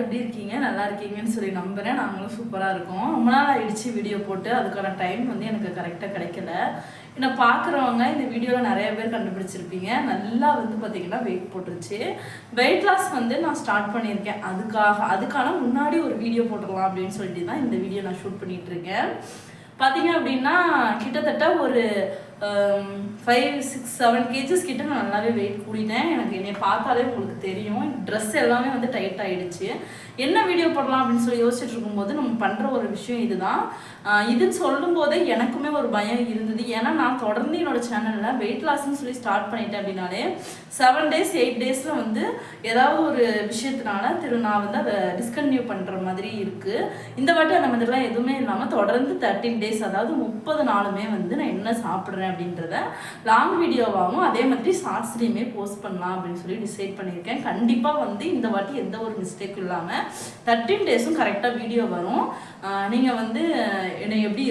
எப்படி இருக்கீங்க? நல்லா இருக்கீங்கன்னு சொல்லி நம்புகிறேன். நாங்களும் சூப்பராக இருக்கோம். ரொம்ப நாள் ஆயிடுச்சு வீடியோ போட்டு. அதுக்கான டைம் வந்து எனக்கு கரெக்டாக கிடைக்கல. என்னை பார்க்குறவங்க இந்த வீடியோவில் நிறைய பேர் கண்டுபிடிச்சிருப்பீங்க. நல்லா வந்து பார்த்திங்கன்னா வெயிட் போட்டுருச்சு. வெயிட் லாஸ் வந்து நான் ஸ்டார்ட் பண்ணியிருக்கேன். அதுக்கான முன்னாடி ஒரு வீடியோ போட்டுடலாம் அப்படின்னு சொல்லிட்டு தான் இந்த வீடியோ நான் ஷூட் பண்ணிகிட்ருக்கேன். பார்த்தீங்க அப்படின்னா கிட்டத்தட்ட ஒரு 5, 6, 7 kgs கிட்ட நான் நல்லாவே வெயிட் கூடினேன். எனக்கு என்னை பார்த்தாலே உங்களுக்கு தெரியும். ட்ரெஸ் எல்லாமே வந்து டைட் ஆகிடுச்சு. என்ன வீடியோ போடலாம் அப்படின்னு சொல்லி யோசிச்சுட்டு இருக்கும்போது நம்ம பண்ணுற ஒரு விஷயம் இதுதான். இதுன்னு சொல்லும் போதே எனக்குமே ஒரு பயம் இருந்தது. ஏன்னா நான் தொடர்ந்து என்னோட சேனலில் வெயிட் லாஸ்ன்னு சொல்லி ஸ்டார்ட் பண்ணிட்டேன் அப்படின்னாலே 7 days 8 daysல வந்து ஏதாவது ஒரு விஷயத்தினால நான் வந்து அதை டிஸ்கன்டினியூ பண்ணுற மாதிரி இருக்குது. இந்த வாட்டி அந்த மாதிரிலாம் எதுவுமே இல்லாமல் தொடர்ந்து 13 days அதாவது 30 நாளுமே வந்து நான் என்ன சாப்பிட்றேன் அப்படின்றத லாங் வீடியோவாகவும் அதே மாதிரி ஷார்ட்ஸ்லையுமே போஸ்ட் பண்ணலாம் அப்படின்னு சொல்லி டிசைட் பண்ணியிருக்கேன். கண்டிப்பாக வந்து இந்த வாட்டி எந்த ஒரு மிஸ்டேக்கும் இல்லாமல் 13 daysம் கரெக்டாக வீடியோ வரும். நீங்கள் வந்து என்னை எப்படி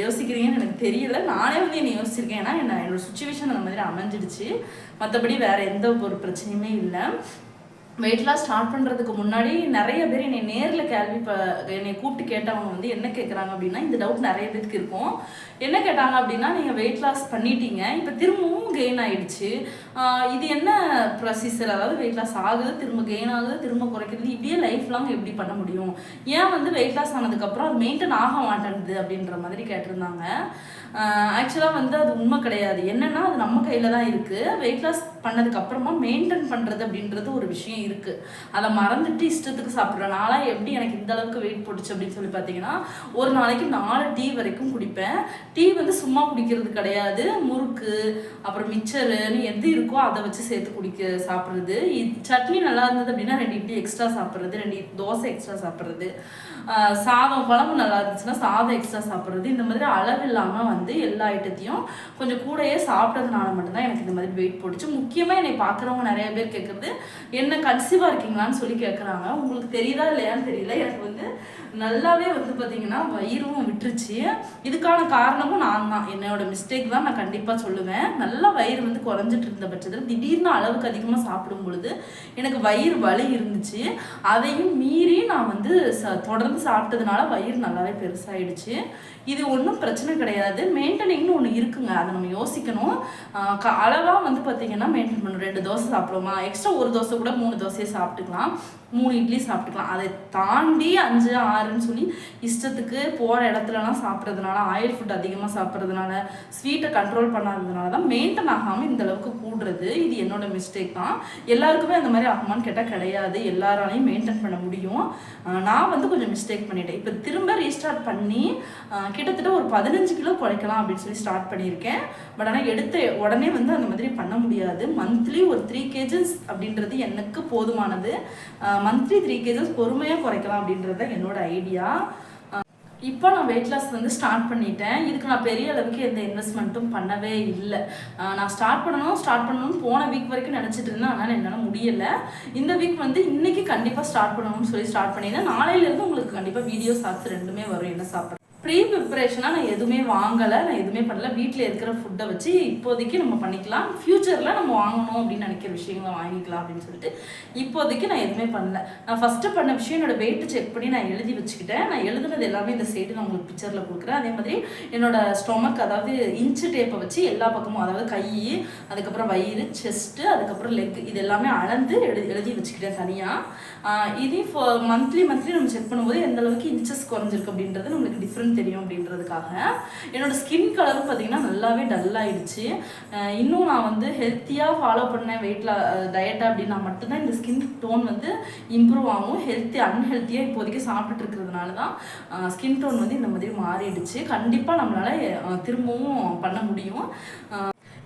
யோசிக்கிறீங்கன்னு எனக்கு தெரியல. நானே வந்து என்னை யோசிச்சிருக்கேன். ஏன்னா என்னோட சுச்சுவேஷன் அந்த மாதிரி அமைஞ்சிடுச்சு. மற்றபடி வேறு எந்த ஒரு பிரச்சனையுமே இல்லை. வெயிட் லாஸ் ஸ்டார்ட் பண்ணுறதுக்கு முன்னாடி நிறைய பேர் என்னை நேரில் என்னை கூப்பிட்டு கேட்டவங்க வந்து என்ன கேட்குறாங்க அப்படின்னா, இந்த டவுட் நிறைய பேருக்கு இருக்கும். என்ன கேட்டாங்க அப்படின்னா, நீங்கள் வெயிட் லாஸ் பண்ணிட்டீங்க, இப்போ திரும்பவும் கெயின் ஆகிடுச்சு, இது என்ன ப்ரொசீஜர்? அதாவது வெயிட் லாஸ் ஆகுது, திரும்ப கெயின் ஆகுது, திரும்ப குறைக்கிறது, இப்படியே லைஃப் லாங் எப்படி பண்ண முடியும்? ஏன் வந்து வெயிட் லாஸ் ஆனதுக்கப்புறம் அது மெயின்டைன் ஆக மாட்டேங்குது அப்படின்ற மாதிரி கேட்டிருந்தாங்க. ஆக்சுவலாக வந்து அது உண்மை கிடையாது. என்னென்னா அது நம்ம கையில் தான் இருக்குது. வெயிட் லாஸ் பண்ணதுக்கப்புறமா மெயின்டைன் பண்ணுறது அப்படின்றது ஒரு விஷயம் இருக்குது. அதை மறந்துட்டு இஷ்டத்துக்கு சாப்பிட்றேன். நாளாக எப்படி எனக்கு இந்த அளவுக்கு வெயிட் போட்டுச்சு அப்படின்னு சொல்லி பார்த்தீங்கன்னா, ஒரு நாளைக்கு 4 டீ வரைக்கும் குடிப்பேன். டீ வந்து சும்மா குடிக்கிறது கிடையாது. முறுக்கு அப்புறம் மிச்சருன்னு எது இருக்கோ அதை வச்சு சேர்த்து சாப்பிட்றது. சட்னி நல்லா இருந்தது அப்படின்னா 2 இட்லி எக்ஸ்ட்ரா சாப்பிட்றது, 2 தோசை எக்ஸ்ட்ரா சாப்பிட்றது, சாதம் குழம்பு நல்லா இருந்துச்சுன்னா சாதம் எக்ஸ்ட்ரா சாப்பிட்றது. இந்த மாதிரி அளவு இல்லாமல் வந்து எல்லா ஐட்டத்தையும் கொஞ்சம் கூடயே சாப்பிட்டதுனால மட்டும்தான் எனக்கு இந்த மாதிரி வெயிட் போட்டுச்சு. முக்கியமாக என்னை பார்க்குறவங்க நிறைய பேர் கேட்குறது, என்ன கன்சீவாக இருக்கீங்களான்னு சொல்லி கேட்குறாங்க. உங்களுக்கு தெரியுதா இல்லையான்னு தெரியல. எனக்கு வந்து நல்லாவே வந்து பார்த்திங்கன்னா வயிறும் விட்டுருச்சு. இதுக்கான காரணமும் நான் தான், என்னோட மிஸ்டேக் தான் நான் கண்டிப்பாக சொல்லுவேன். நல்லா வயிறு வந்து குறைஞ்சிட்டு இருந்த பட்சத்தில் திடீர்னு அளவுக்கு அதிகமாக சாப்பிடும் பொழுது எனக்கு வயிறு வலி இருந்துச்சு. அதையும் மீறி நான் வந்து தொடர்ந்து சாப்பிட்டதுனால வயிறு நல்லாவே பெருசாகிடுச்சு. இது ஒன்றும் பிரச்சனை கிடையாது. மெயின்டெனிங்னு ஒன்று இருக்குங்க, அதை நம்ம யோசிக்கணும். அளவாக வந்து பார்த்திங்கன்னா மெயின்டைன் பண்ணணும். 2 தோசை சாப்பிடுவோமா, எக்ஸ்ட்ரா 1 தோசை கூட 3 தோசையை சாப்பிட்டுக்கலாம், 3 இட்லி சாப்பிட்டுக்கலாம். அதை தாண்டி 5, 6ன்னு சொல்லி இஷ்டத்துக்கு போகிற இடத்துலலாம் சாப்பிட்றதுனால, ஆயில் ஃபுட் அதிகமாக சாப்பிட்றதுனால, ஸ்வீட்டை கண்ட்ரோல் பண்ணாததுனால தான் மெயின்டைன் ஆகாமல் இந்த அளவுக்கு கூடுறது. இது என்னோட மிஸ்டேக் தான். எல்லாருக்குமே அந்த மாதிரி ஆகுமான்னு கேட்டால் கிடையாது. எல்லாராலையும் மெயின்டைன் பண்ண முடியும். நான் வந்து கொஞ்சம் மிஸ்டேக் பண்ணிட்டேன். இப்போ திரும்ப ரீஸ்டார்ட் பண்ணி கிட்டத்தட்ட ஒரு 15 கிலோ குறைக்கலாம் அப்படின்னு சொல்லி ஸ்டார்ட் பண்ணியிருக்கேன். பட் ஆனால் எடுத்த உடனே வந்து அந்த மாதிரி பண்ண முடியாது. மந்த்லி ஒரு 3 kgs அப்படின்றது எனக்கு போதுமானது. மந்த்லி 3 kgs பொறுமையாக குறைக்கலாம் அப்படின்றது என்னோட ஐடியா. இப்போ நான் வெயிட் லாஸ் வந்து ஸ்டார்ட் பண்ணிட்டேன். இதுக்கு நான் பெரிய அளவுக்கு எந்த இன்வெஸ்ட்மெண்ட்டும் பண்ணவே இல்லை. நான் ஸ்டார்ட் பண்ணணும்னு போன வீக் வரைக்கும் நினச்சிட்டு இருந்தேன். அதனால் என்னால் முடியலை. இந்த வீக் வந்து இன்றைக்கி கண்டிப்பாக ஸ்டார்ட் பண்ணணும்னு சொல்லி ஸ்டார்ட் பண்ணியிருந்தேன். நாளையிலேருந்து உங்களுக்கு கண்டிப்பாக வீடியோ ஷார்ட்ஸ் 2மே வரும். என்ன சாப்பிட்றேன் ப்ரீ ப்ரிப்பரேஷனாக நான் எதுவுமே வாங்கலை, நான் எதுவுமே பண்ணல. வீட்டில் இருக்கிற ஃபுட்டை வச்சு இப்போதைக்கு நம்ம பண்ணிக்கலாம். ஃப்யூச்சரில் நம்ம வாங்கணும் அப்படின்னு நினைக்கிற விஷயங்களை வாங்கிக்கலாம் அப்படின்னு சொல்லிட்டு இப்போதைக்கு நான் எதுவுமே பண்ணல. நான் ஃபஸ்ட்டு பண்ண விஷயம் என்னோடய வெயிட்டு செக் பண்ணி நான் எழுதி வச்சுக்கிட்டேன். நான் எழுதுனது எல்லாமே இந்த சைடு நான் உங்களுக்கு பிக்சரில் கொடுக்குறேன். அதே மாதிரி என்னோடய ஸ்டொமக், அதாவது இன்ச்சு டேப்பை வச்சு எல்லா பக்கமும், அதாவது கை, அதுக்கப்புறம் வயிறு, செஸ்ட்டு, அதுக்கப்புறம் லெக், இது எல்லாமே அளந்து எழுதி வச்சுக்கிட்டேன் தனியாக. இதே மந்த்லி நம்ம செக் பண்ணும்போது எந்த அளவுக்கு இன்ச்சஸ் குறைஞ்சிருக்கு அப்படின்றது நம்மளுக்கு டிஃப்ரெண்ட் தெரியும் அப்படின்றதுக்காக. என்னோட ஸ்கின் கலரும் பார்த்தீங்கன்னா நல்லாவே டல் ஆயிடுச்சு. இன்னும் நான் வந்து ஹெல்த்தியாக ஃபாலோ பண்ணேன் டயட்டை அப்படின்னா மட்டும்தான் இந்த ஸ்கின் டோன் வந்து இம்ப்ரூவ் ஆகும். அன்ஹெல்த்தியாக இப்போதைக்கு சாப்பிட்டுட்டு இருக்கிறதுனால தான் ஸ்கின் டோன் வந்து இந்த மாதிரி மாறிடுச்சு. கண்டிப்பாக நம்மளால் திரும்பவும் பண்ண முடியும்.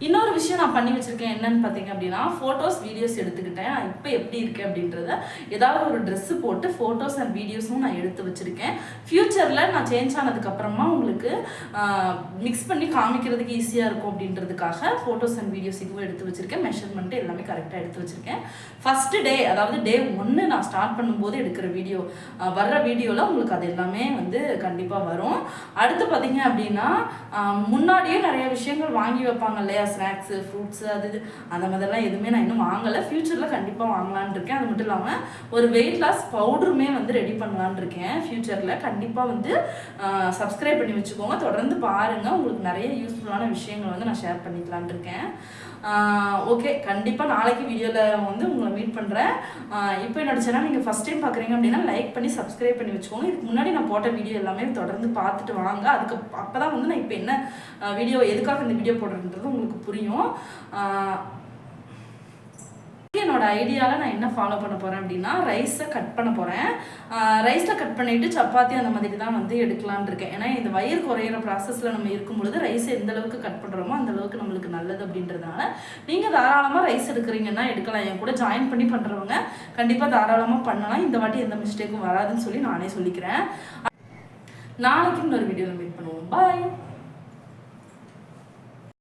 இன்னொரு விஷயம் நான் பண்ணி வச்சுருக்கேன். என்னன்னு பார்த்தீங்க அப்படின்னா, ஃபோட்டோஸ் வீடியோஸ் எடுத்துக்கிட்டேன். நான் இப்போ எப்படி இருக்கேன் அப்படின்றத ஏதாவது ஒரு ட்ரெஸ்ஸு போட்டு ஃபோட்டோஸ் அண்ட் வீடியோஸும் நான் எடுத்து வச்சுருக்கேன். ஃப்யூச்சரில் நான் சேஞ்ச் ஆனதுக்கப்புறமா உங்களுக்கு மிக்ஸ் பண்ணி காமிக்கிறதுக்கு ஈஸியாக இருக்கும் அப்படின்றதுக்காக ஃபோட்டோஸ் அண்ட் வீடியோஸ் இதுவும் எடுத்து வச்சுருக்கேன். மெஷர்மெண்ட்டு எல்லாமே கரெக்டாக எடுத்து வச்சுருக்கேன். ஃபஸ்ட்டு டே, அதாவது டே 1 நான் ஸ்டார்ட் பண்ணும்போது எடுக்கிற வீடியோ, வர்ற வீடியோவில் உங்களுக்கு அது எல்லாமே வந்து கண்டிப்பாக வரும். அடுத்து பார்த்தீங்க அப்படின்னா, முன்னாடியே நிறைய விஷயங்கள் வாங்கி வைப்பாங்க இல்லையா, ஸ்நாக்ஸு ஃப்ரூட்ஸு அது அந்த மாதிரிலாம் எதுவுமே நான் இன்னும் வாங்கலை. ஃப்யூச்சரில் கண்டிப்பாக வாங்கலான் இருக்கேன். அது மட்டும் இல்லாமல் ஒரு வெயிட் லாஸ் பவுடருமே வந்து ரெடி பண்ணலான் இருக்கேன் ஃப்யூச்சரில். கண்டிப்பாக வந்து சப்ஸ்கிரைப் பண்ணி வச்சுக்கோங்க, தொடர்ந்து பாருங்கள். உங்களுக்கு நிறைய யூஸ்ஃபுல்லான விஷயங்கள் வந்து நான் ஷேர் பண்ணிக்கலான் இருக்கேன். ஓகே, கண்டிப்பாக நாளைக்கு வீடியோவில் வந்து உங்களை மீட் பண்ணுறேன். இப்போ என்னோட சேனல் நீங்கள் ஃபஸ்ட் டைம் பார்க்குறீங்க அப்படின்னா லைக் பண்ணி சப்ஸ்கிரைப் பண்ணி வச்சுக்கோங்க. இதுக்கு முன்னாடி நான் போட்ட வீடியோ எல்லாமே தொடர்ந்து பார்த்துட்டு வாங்க. அப்போ தான் வந்து நான் இப்போ என்ன வீடியோ எதுக்காக இந்த வீடியோ போடுறதுன்றது உங்களுக்கு புரியும். என்னோட ஐடியாவில் நான் என்ன ஃபாலோ பண்ண போகிறேன் அப்படின்னா ரைஸை கட் பண்ண போகிறேன். ரைஸில் கட் பண்ணிவிட்டு சப்பாத்தி அந்த மாதிரி தான் வந்து எடுக்கலான்னு இருக்கேன். ஏன்னா இந்த வயிறு குறையிற ப்ராசஸில் நம்ம இருக்கும் பொழுது ரைஸை எந்த அளவுக்கு கட் பண்ணுறோமோ அந்த அளவுக்கு நம்மளுக்கு நல்லது அப்படின்றதுனால நீங்கள் தாராளமாக ரைஸ் எடுக்கிறீங்கன்னா எடுக்கலாம். என் கூட ஜாயின் பண்ணி பண்ணுறவங்க கண்டிப்பாக தாராளமாக பண்ணலாம். இந்த வாட்டி எந்த மிஸ்டேக்கும் வராதுன்னு சொல்லி நானே சொல்லிக்கிறேன். நாளைக்கு இன்னொரு வீடியோவில் மீட் பண்ணுவோம். பாய்.